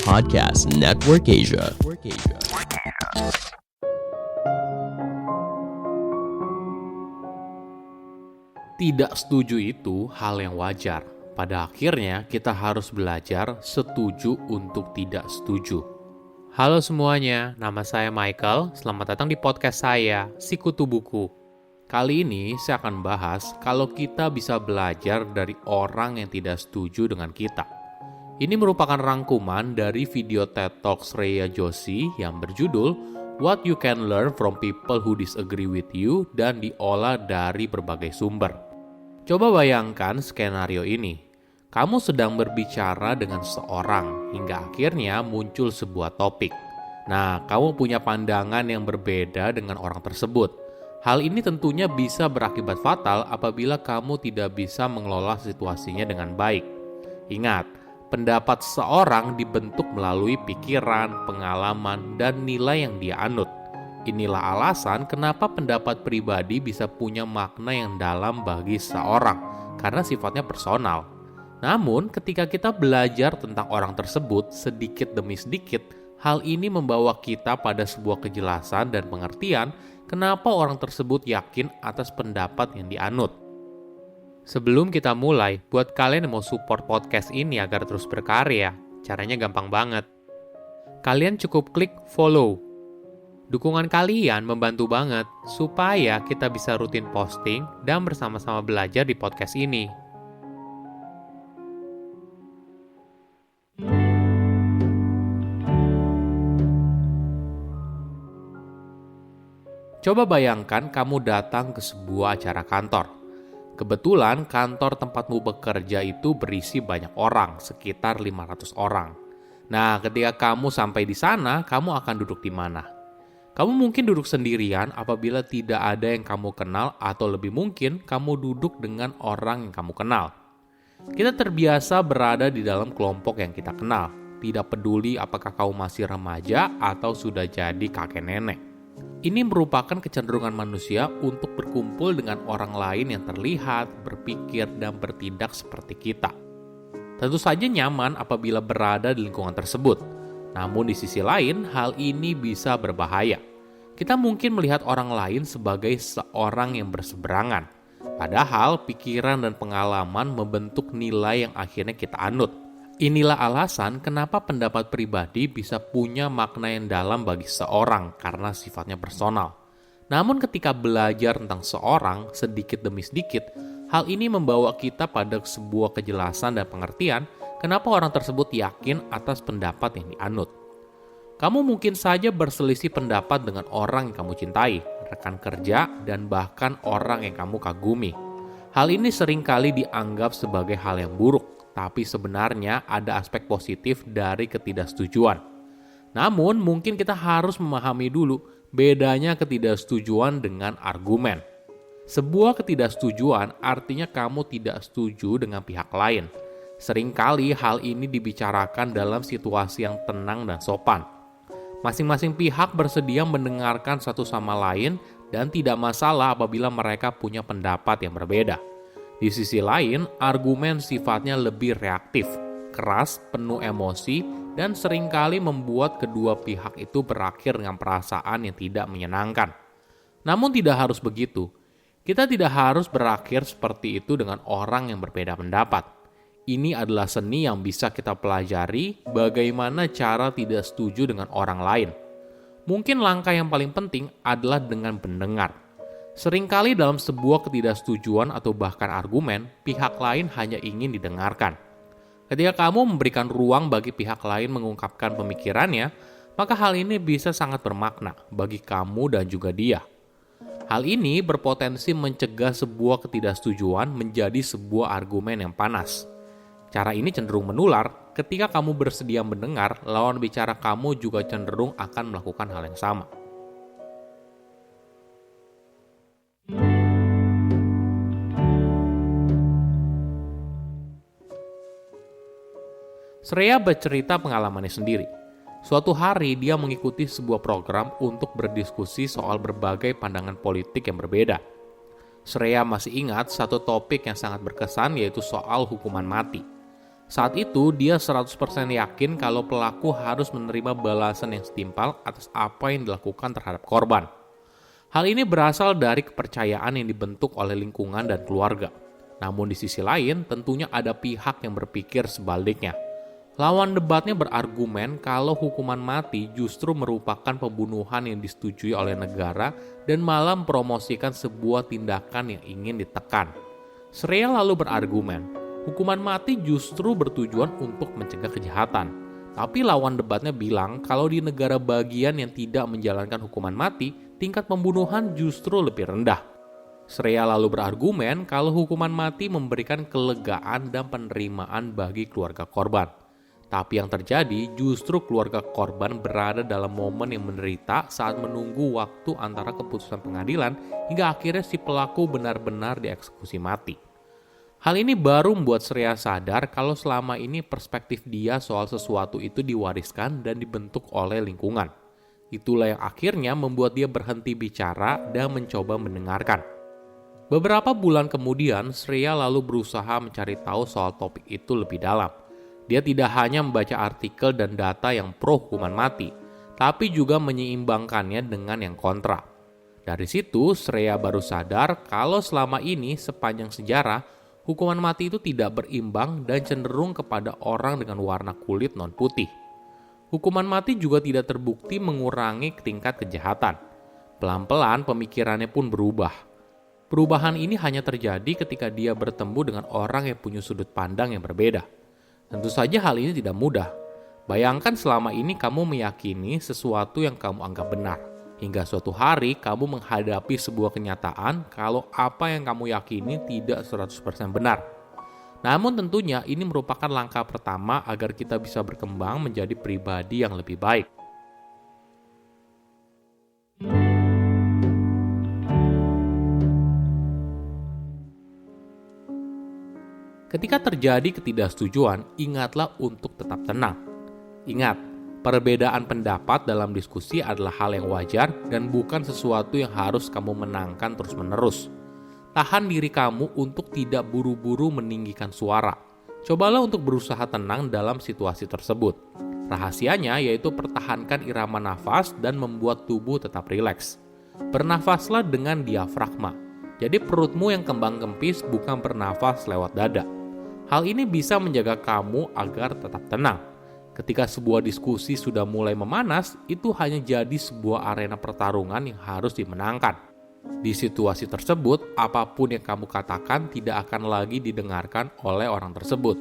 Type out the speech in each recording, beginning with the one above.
Podcast Network Asia. Tidak setuju itu hal yang wajar. Pada akhirnya kita harus belajar setuju untuk tidak setuju. Halo semuanya, nama saya Michael. Selamat datang di podcast saya, Sikutu Buku. Kali ini saya akan bahas kalau kita bisa belajar dari orang yang tidak setuju dengan kita. Ini merupakan rangkuman dari video TED Talk Shreya Joshi yang berjudul What You Can Learn From People Who Disagree With You dan diolah dari berbagai sumber. Coba bayangkan skenario ini. Kamu sedang berbicara dengan seseorang hingga akhirnya muncul sebuah topik. Nah, kamu punya pandangan yang berbeda dengan orang tersebut. Hal ini tentunya bisa berakibat fatal apabila kamu tidak bisa mengelola situasinya dengan baik. Ingat, pendapat seseorang dibentuk melalui pikiran, pengalaman, dan nilai yang dia anut. Inilah alasan kenapa pendapat pribadi bisa punya makna yang dalam bagi seseorang, karena sifatnya personal. Namun, ketika kita belajar tentang orang tersebut sedikit demi sedikit, hal ini membawa kita pada sebuah kejelasan dan pengertian kenapa orang tersebut yakin atas pendapat yang dianut. Sebelum kita mulai, buat kalian yang mau support podcast ini agar terus berkarya, caranya gampang banget. Kalian cukup klik follow. Dukungan kalian membantu banget supaya kita bisa rutin posting dan bersama-sama belajar di podcast ini. Coba bayangkan kamu datang ke sebuah acara kantor. Kebetulan kantor tempatmu bekerja itu berisi banyak orang, sekitar 500 orang. Nah, ketika kamu sampai di sana, kamu akan duduk di mana? Kamu mungkin duduk sendirian apabila tidak ada yang kamu kenal atau lebih mungkin kamu duduk dengan orang yang kamu kenal. Kita terbiasa berada di dalam kelompok yang kita kenal, tidak peduli apakah kamu masih remaja atau sudah jadi kakek nenek. Ini merupakan kecenderungan manusia untuk berkumpul dengan orang lain yang terlihat, berpikir, dan bertindak seperti kita. Tentu saja nyaman apabila berada di lingkungan tersebut. Namun di sisi lain, hal ini bisa berbahaya. Kita mungkin melihat orang lain sebagai seorang yang berseberangan. Padahal pikiran dan pengalaman membentuk nilai yang akhirnya kita anut. Inilah alasan kenapa pendapat pribadi bisa punya makna yang dalam bagi seseorang karena sifatnya personal. Namun ketika belajar tentang seorang sedikit demi sedikit, hal ini membawa kita pada sebuah kejelasan dan pengertian kenapa orang tersebut yakin atas pendapat yang dianut. Kamu mungkin saja berselisih pendapat dengan orang yang kamu cintai, rekan kerja, dan bahkan orang yang kamu kagumi. Hal ini seringkali dianggap sebagai hal yang buruk. Tapi sebenarnya ada aspek positif dari ketidaksetujuan. Namun mungkin kita harus memahami dulu bedanya ketidaksetujuan dengan argumen. Sebuah ketidaksetujuan artinya kamu tidak setuju dengan pihak lain. Seringkali hal ini dibicarakan dalam situasi yang tenang dan sopan. Masing-masing pihak bersedia mendengarkan satu sama lain dan tidak masalah apabila mereka punya pendapat yang berbeda. Di sisi lain, argumen sifatnya lebih reaktif, keras, penuh emosi, dan seringkali membuat kedua pihak itu berakhir dengan perasaan yang tidak menyenangkan. Namun tidak harus begitu. Kita tidak harus berakhir seperti itu dengan orang yang berbeda pendapat. Ini adalah seni yang bisa kita pelajari bagaimana cara tidak setuju dengan orang lain. Mungkin langkah yang paling penting adalah dengan mendengar. Seringkali dalam sebuah ketidaksetujuan atau bahkan argumen, pihak lain hanya ingin didengarkan. Ketika kamu memberikan ruang bagi pihak lain mengungkapkan pemikirannya, maka hal ini bisa sangat bermakna bagi kamu dan juga dia. Hal ini berpotensi mencegah sebuah ketidaksetujuan menjadi sebuah argumen yang panas. Cara ini cenderung menular. Ketika kamu bersedia mendengar, lawan bicara kamu juga cenderung akan melakukan hal yang sama. Shreya bercerita pengalamannya sendiri. Suatu hari dia mengikuti sebuah program untuk berdiskusi soal berbagai pandangan politik yang berbeda. Shreya masih ingat satu topik yang sangat berkesan yaitu soal hukuman mati. Saat itu dia 100% yakin kalau pelaku harus menerima balasan yang setimpal atas apa yang dilakukan terhadap korban. Hal ini berasal dari kepercayaan yang dibentuk oleh lingkungan dan keluarga. Namun di sisi lain tentunya ada pihak yang berpikir sebaliknya. Lawan debatnya berargumen kalau hukuman mati justru merupakan pembunuhan yang disetujui oleh negara dan malah mempromosikan sebuah tindakan yang ingin ditekan. Shreya lalu berargumen, hukuman mati justru bertujuan untuk mencegah kejahatan. Tapi lawan debatnya bilang kalau di negara bagian yang tidak menjalankan hukuman mati, tingkat pembunuhan justru lebih rendah. Shreya lalu berargumen kalau hukuman mati memberikan kelegaan dan penerimaan bagi keluarga korban. Tapi yang terjadi justru keluarga korban berada dalam momen yang menderita saat menunggu waktu antara keputusan pengadilan hingga akhirnya si pelaku benar-benar dieksekusi mati. Hal ini baru membuat Shreya sadar kalau selama ini perspektif dia soal sesuatu itu diwariskan dan dibentuk oleh lingkungan. Itulah yang akhirnya membuat dia berhenti bicara dan mencoba mendengarkan. Beberapa bulan kemudian, Shreya lalu berusaha mencari tahu soal topik itu lebih dalam. Dia tidak hanya membaca artikel dan data yang pro hukuman mati, tapi juga menyeimbangkannya dengan yang kontra. Dari situ, Shreya baru sadar kalau selama ini sepanjang sejarah, hukuman mati itu tidak berimbang dan cenderung kepada orang dengan warna kulit non-putih. Hukuman mati juga tidak terbukti mengurangi tingkat kejahatan. Pelan-pelan pemikirannya pun berubah. Perubahan ini hanya terjadi ketika dia bertemu dengan orang yang punya sudut pandang yang berbeda. Tentu saja hal ini tidak mudah. Bayangkan selama ini kamu meyakini sesuatu yang kamu anggap benar. Hingga suatu hari kamu menghadapi sebuah kenyataan kalau apa yang kamu yakini tidak 100% benar. Namun tentunya ini merupakan langkah pertama agar kita bisa berkembang menjadi pribadi yang lebih baik. Ketika terjadi ketidaksetujuan, ingatlah untuk tetap tenang. Ingat, perbedaan pendapat dalam diskusi adalah hal yang wajar dan bukan sesuatu yang harus kamu menangkan terus-menerus. Tahan diri kamu untuk tidak buru-buru meninggikan suara. Cobalah untuk berusaha tenang dalam situasi tersebut. Rahasianya yaitu pertahankan irama nafas dan membuat tubuh tetap rileks. Bernafaslah dengan diafragma. Jadi perutmu yang kembang kempis bukan bernafas lewat dada. Hal ini bisa menjaga kamu agar tetap tenang. Ketika sebuah diskusi sudah mulai memanas, itu hanya jadi sebuah arena pertarungan yang harus dimenangkan. Di situasi tersebut, apapun yang kamu katakan tidak akan lagi didengarkan oleh orang tersebut.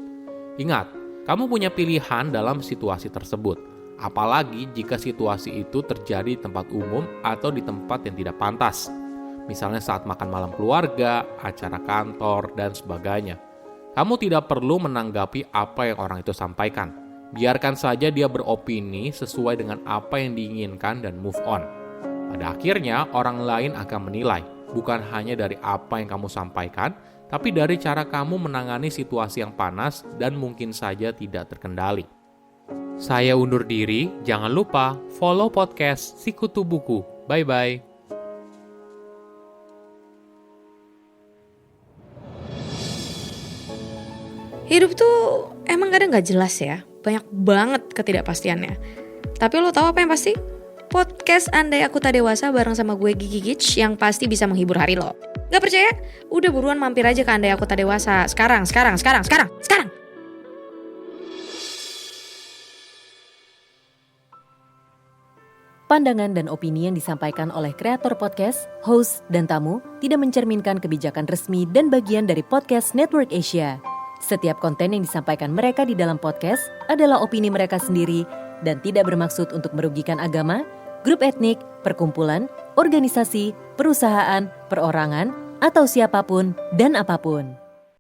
Ingat, kamu punya pilihan dalam situasi tersebut. Apalagi jika situasi itu terjadi di tempat umum atau di tempat yang tidak pantas. Misalnya saat makan malam keluarga, acara kantor, dan sebagainya. Kamu tidak perlu menanggapi apa yang orang itu sampaikan. Biarkan saja dia beropini sesuai dengan apa yang diinginkan dan move on. Pada akhirnya, orang lain akan menilai, bukan hanya dari apa yang kamu sampaikan, tapi dari cara kamu menangani situasi yang panas dan mungkin saja tidak terkendali. Saya undur diri, jangan lupa follow podcast Sikutu Buku. Bye-bye. Hidup tuh emang kadang gak jelas ya. Banyak banget ketidakpastiannya. Tapi lo tahu apa yang pasti? Podcast Andai Aku Tak Dewasa bareng sama gue Gigi Gitch yang pasti bisa menghibur hari lo. Gak percaya? Udah buruan mampir aja ke Andai Aku Tak Dewasa. Sekarang. Pandangan dan opini yang disampaikan oleh kreator podcast, host, dan tamu tidak mencerminkan kebijakan resmi dan bagian dari Podcast Network Asia. Setiap konten yang disampaikan mereka di dalam podcast adalah opini mereka sendiri dan tidak bermaksud untuk merugikan agama, grup etnik, perkumpulan, organisasi, perusahaan, perorangan, atau siapapun dan apapun.